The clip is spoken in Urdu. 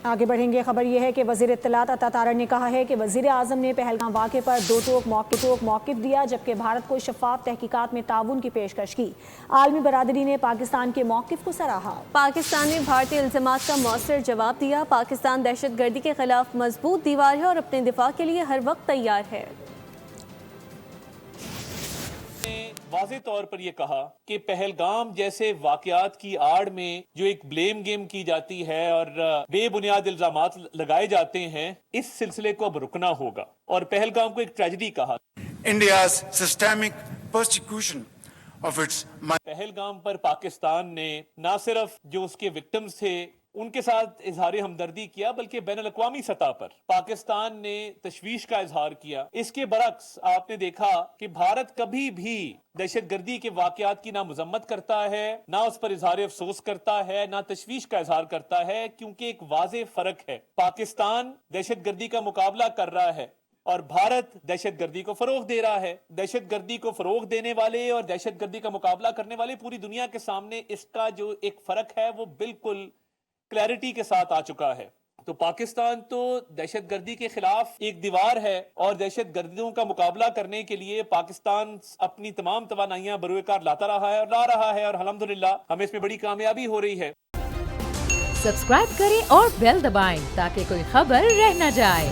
آگے بڑھیں گے، خبر یہ ہے کہ وزیر اطلاعات عطا تارڑ نے کہا ہے کہ وزیر اعظم نے پہلگام واقعے پر دو ٹوک موقف دیا، جبکہ بھارت کو شفاف تحقیقات میں تعاون کی پیشکش کی۔ عالمی برادری نے پاکستان کے موقف کو سراہا۔ پاکستان نے بھارتی الزامات کا مؤثر جواب دیا۔ پاکستان دہشت گردی کے خلاف مضبوط دیوار ہے اور اپنے دفاع کے لیے ہر وقت تیار ہے۔ واضح طور پر یہ کہا کہ پہلگام جیسے واقعات کی آڑ میں جو ایک بلیم گیم کی جاتی ہے اور بے بنیاد الزامات لگائے جاتے ہیں، اس سلسلے کو اب رکنا ہوگا، اور پہلگام کو ایک ٹریجڈی کہا۔ India's systemic persecution of its Pahalgam پر پاکستان نے نہ صرف جو اس کے وکٹمز تھے ان کے ساتھ اظہار ہمدردی کیا، بلکہ بین الاقوامی سطح پر پاکستان نے تشویش کا اظہار کیا۔ اس کے برعکس آپ نے دیکھا کہ بھارت کبھی بھی دہشت گردی کے واقعات کی نہ مذمت کرتا ہے، نہ اس پر اظہار افسوس کرتا ہے، نہ تشویش کا اظہار کرتا ہے، کیونکہ ایک واضح فرق ہے۔ پاکستان دہشت گردی کا مقابلہ کر رہا ہے اور بھارت دہشت گردی کو فروغ دے رہا ہے۔ دہشت گردی کو فروغ دینے والے اور دہشت گردی کا مقابلہ کرنے والے پوری دنیا کے سامنے اس کا جو ایک فرق ہے وہ بالکل کلیئرٹی کے ساتھ آ چکا ہے۔ تو پاکستان تو دہشت گردی کے خلاف ایک دیوار ہے، اور دہشت گردیوں کا مقابلہ کرنے کے لیے پاکستان اپنی تمام توانائیاں بروئے کار لاتا رہا ہے اور لا رہا ہے، اور الحمدللہ ہمیں اس میں بڑی کامیابی ہو رہی ہے۔ سبسکرائب کریں اور بیل دبائیں تاکہ کوئی خبر رہ نہ جائے۔